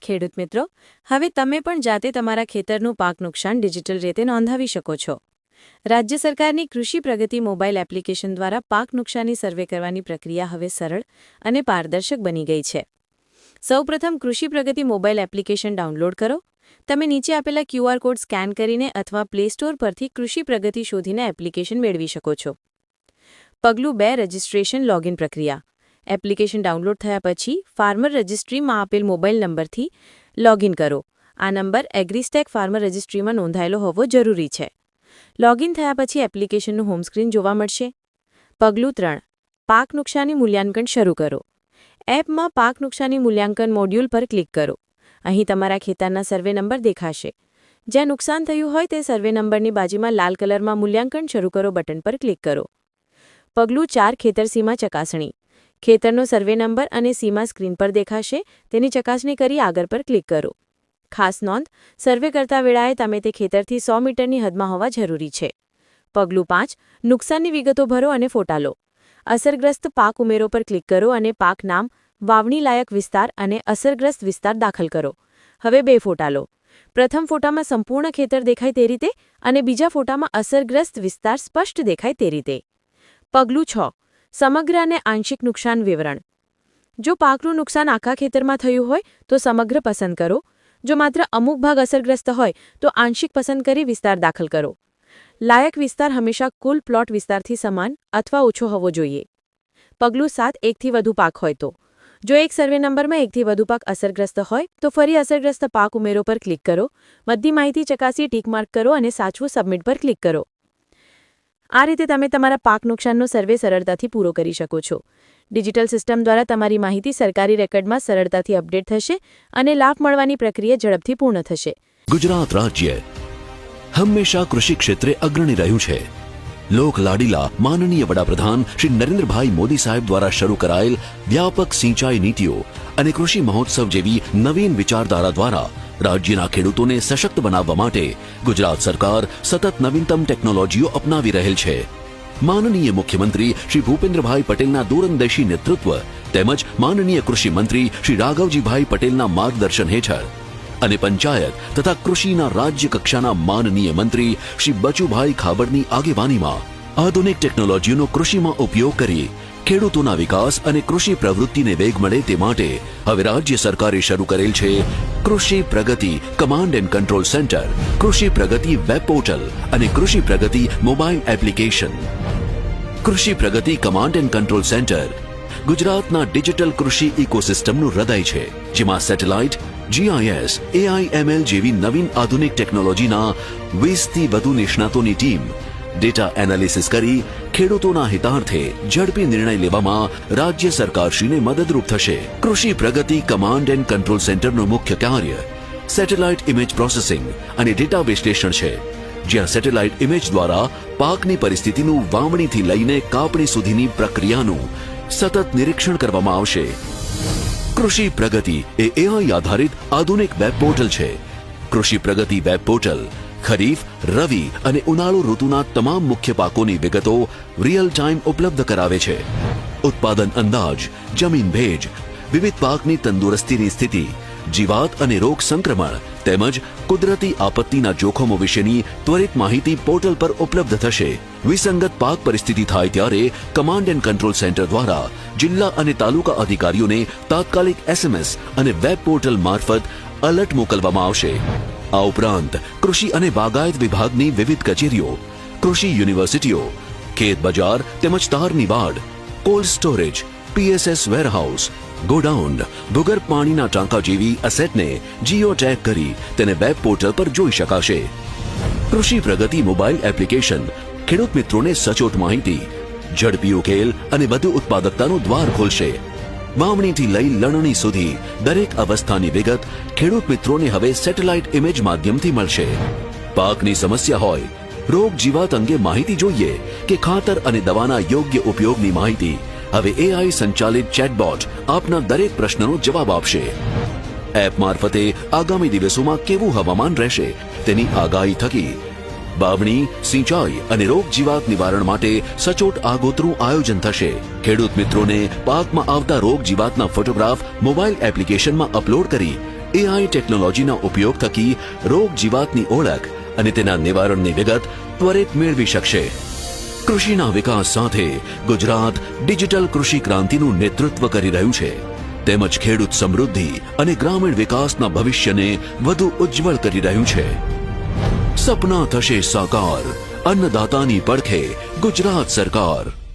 ખેડૂત મિત્રો, હવે તમે પણ જાતે તમારા ખેતરનું પાક નુકસાન ડિજિટલ રીતે નોંધાવી શકો છો. રાજ્ય સરકારની કૃષિ પ્રગતિ મોબાઈલ એપ્લિકેશન દ્વારા પાક નુકસાની સર્વે કરવાની પ્રક્રિયા હવે સરળ અને પારદર્શક બની ગઈ છે. સૌપ્રથમ કૃષિ પ્રગતિ મોબાઈલ એપ્લિકેશન ડાઉનલોડ કરો. તમે નીચે આપેલા QR કોડ સ્કેન કરીને અથવા પ્લે સ્ટોર પરથી કૃષિ પ્રગતિ શોધીને એપ્લિકેશન મેળવી શકો છો. પગલું 2 રજિસ્ટ્રેશન લોગિન પ્રક્રિયા. એપ્લિકેશન ડાઉનલોડ થયા પછી ફાર્મર રજિસ્ટ્રીમાં આપેલ મોબાઈલ નંબરથી લોગિન કરો. આ નંબર એગ્રીસ્ટેક ફાર્મર રજિસ્ટ્રીમાં નોંધાયેલો હોવો જરૂરી છે. લોગિન થયા પછી એપ્લિકેશનનું હોમ સ્ક્રીન જોવા મળશે. પગલું 3 પાક નુકસાની મૂલ્યાંકન શરૂ કરો. એપમાં પાક નુકસાની મૂલ્યાંકન મોડ્યુલ પર ક્લિક કરો. અહીં તમારા ખેતરના સર્વે નંબર દેખાશે. જ્યાં નુકસાન થયું હોય તે સર્વે નંબરની બાજુમાં લાલ કલરમાં મૂલ્યાંકન શરૂ કરો બટન પર ક્લિક કરો. પગલું 4 ખેતર સીમા ચકાસણી. ખેતરનો સર્વે નંબર અને સીમા સ્ક્રીન પર દેખાશે. તેની ચકાસણી કરી આગળ પર ક્લિક કરો. ખાસ નોંધ, સર્વે કરતા વેળાએ તમે તે ખેતરથી 100 મીટરની હદમાં હોવા જરૂરી છે. પગલું 5 નુકસાનની વિગતો ભરો અને ફોટા લો. અસરગ્રસ્ત પાક ઉમેરો પર ક્લિક કરો અને પાક નામ, વાવણી લાયક વિસ્તાર અને અસરગ્રસ્ત વિસ્તાર દાખલ કરો. હવે 2 ફોટા લો. પ્રથમ ફોટામાં સંપૂર્ણ ખેતર દેખાય તે રીતે અને બીજા ફોટામાં અસરગ્રસ્ત વિસ્તાર સ્પષ્ટ દેખાય તે રીતે. પગલું 6 સમગ્ર અને આંશિક નુકસાન વિવરણ. જો પાકનું નુકસાન આખા ખેતરમાં થયું હોય તો સમગ્ર પસંદ કરો. જો માત્ર અમુક ભાગ અસરગ્રસ્ત હોય તો આંશિક પસંદ કરી વિસ્તાર દાખલ કરો. લાયક વિસ્તાર હંમેશા કુલ પ્લોટ વિસ્તારથી સમાન અથવા ઓછો હોવો જોઈએ. પગલું 7 એકથી વધુ પાક હોય તો. જો એક સર્વે નંબરમાં એકથી વધુ પાક અસરગ્રસ્ત હોય તો ફરી અસરગ્રસ્ત પાક ઉમેરો પર ક્લિક કરો. બધી માહિતી ચકાસી ટીક માર્ક કરો અને સાચવું સબમિટ પર ક્લિક કરો. આ રીતે તમે તમારા પાક નુકસાનનો સર્વે સરળતાથી પૂરો કરી શકો છો. ડિજિટલ સિસ્ટમ દ્વારા તમારી માહિતી સરકારી રેકોર્ડમાં સરળતાથી અપડેટ થશે અને લાભ મળવાની પ્રક્રિયા ઝડપથી પૂર્ણ થશે. ગુજરાત રાજ્ય હંમેશા કૃષિ ક્ષેત્રે અગ્રણી રહ્યું છે. લોક લાડીલા માનનીય વડાપ્રધાન શ્રી નરેન્દ્રભાઈ મોદી સાહેબ દ્વારા શરૂ કરાયેલ વ્યાપક સિંચાઈ નીતિઓ અને કૃષિ મહોત્સવ જેવી નવીન વિચારધારા દ્વારા રાજ્યના ખેડૂતોને સશક્ત બનાવવા માટે ગુજરાત સરકાર સતત નવીનતમ ટેકનોલોજીઓ અપનાવી રહેલ છે. માનનીય મુખ્યમંત્રી શ્રી ભૂપેન્દ્રભાઈ પટેલના દૂરંદેશી નેતૃત્વ તેમજ માનનીય કૃષિ મંત્રી શ્રી રાઘવજીભાઈ પટેલના માર્ગદર્શન હેઠળ અને પંચાયત તથા કૃષિના રાજ્ય કક્ષાના માનનીય મંત્રી શ્રી બચુભાઈ ખાબડની આગેવાનીમાં આધુનિક ટેકનોલોજીનો કૃષિમાં ઉપયોગ કરી ખેડૂતોના વિકાસ અને કૃષિ પ્રવૃત્તિને વેગ મળે તે માટે હવે રાજ્ય સરકારે શરૂ કરેલ છે કૃષિ પ્રગતિ કમાન્ડ એન્ડ કંટ્રોલ સેન્ટર, કૃષિ પ્રગતિ વેબ પોર્ટલ અને કૃષિ પ્રગતિ મોબાઈલ એપ્લિકેશન. કૃષિ પ્રગતિ કમાન્ડ એન્ડ કંટ્રોલ સેન્ટર ગુજરાતના ડિજિટલ કૃષિ ઇકોસિસ્ટમનું હૃદય છે, જેમાં સેટેલાઇટ, GIS, AIML જેવી નવીન આધુનિક ટેકનોલોજીના 20થી વધુ નિષ્ણાતોની ટીમ ડેટા એનાલિસિસ કરી ખેડૂતોના હિતાર્થે ઝડપી નિર્ણય લેવામાં રાજ્ય સરકારશ્રીને મદદરૂપ થશે. કૃષિ પ્રગતિ કમાન્ડ એન્ડ કંટ્રોલ સેન્ટરનું મુખ્ય કાર્ય સેટેલાઇટ ઇમેજ પ્રોસેસિંગ અને ડેટા વિશ્લેષણ છે, જ્યાં સેટેલાઇટ ઇમેજ દ્વારા પાકની પરિસ્થિતિનું વાવણીથી લઈને કાપણી સુધીની પ્રક્રિયાનું સતત નિરીક્ષણ કરવામાં આવશે. કૃષિ પ્રગતિ એ AI આધારિત આધુનિક વેબ પોર્ટલ છે. કૃષિ પ્રગતિ વેબ પોર્ટલ ખરીફ, રવિ અને ઉનાળુ ઋતુના તમામ મુખ્ય પાકોની વિગતો રિયલ ટાઈમ ઉપલબ્ધ કરાવે છે. ઉત્પાદન અંદાજ, જમીન ભેજ, વિવિધ પાકની તંદુરસ્તીની સ્થિતિ, જીવાત અને રોગ સંક્રમણ તેમજ કુદરતી આપત્તિના જોખમો વિશેની ત્વરિત માહિતી પોર્ટલ પર ઉપલબ્ધ થશે. વિસંગત પાક પરિસ્થિતિ થાય ત્યારે કમાન્ડ એન્ડ કંટ્રોલ સેન્ટર દ્વારા જિલ્લા અને તાલુકા અધિકારીઓને તાત્કાલિક SMS અને વેબ પોર્ટલ મારફત એલર્ટ મોકલવામાં આવશે. આ ઉપરાંત કૃષિ અને બાગાયત વિભાગની વિવિધ કચેરીઓ, કૃષિ યુનિવર્સિટીઓ, ખેત બજાર તેમજ તારની વાડ, cold storage, PSS warehouse, godown, ભૂગર્ભ પાણીના ટાંકા જેવી અસેટને જીઓ ટેગ કરી તેને વેબ પોર્ટલ પર જોઈ શકાશે. કૃષિ પ્રગતિ મોબાઈલ એપ્લિકેશન ખેડૂત મિત્રોને સચોટ માહિતી, ઝડપી ઉકેલ અને વધુ ઉત્પાદકતાનું દ્વાર ખોલશે. વાવણીથી લઈ લણણી સુધી દરેક અવસ્થાની વિગત ખેડૂત મિત્રોને હવે સેટેલાઇટ ઇમેજ માધ્યમથી મળશે. પાકની સમસ્યા હોય, રોગ જીવાત અંગે માહિતી જોઈએ કે ખાતર અને દવાના યોગ્ય ઉપયોગની માહિતી, હવે AI સંચાલિત ચેટબોટ આપના દરેક પ્રશ્નનો જવાબ આપશે. એપ મારફતે આગામી દિવસોમાં કેવું હવામાન રહેશે તેની આગાહી થકી વાવણી, સિંચાઈ અને રોગ જીવાત નિવારણ માટે સચોટ આગોતરું આયોજન થશે. ખેડૂત મિત્રોને પાકમાં આવતા રોગ જીવાતના ફોટોગ્રાફ મોબાઈલ એપ્લિકેશનમાં અપલોડ કરી એઆઈ ટેકનોલોજીના ઉપયોગ થકી રોગ જીવાતની ઓળખ અને તેના નિવારણની વિગત ત્વરિત મેળવી શકશે. કૃષિના વિકાસ સાથે ગુજરાત ડિજિટલ કૃષિ ક્રાંતિનું નેતૃત્વ કરી રહ્યું છે તેમજ ખેડૂત સમૃદ્ધિ અને ગ્રામીણ વિકાસના ભવિષ્યને વધુ ઉજ્જવળ કરી રહ્યું છે. સપના થશે સાકાર, અન્નદાતાની પડખે ગુજરાત સરકાર.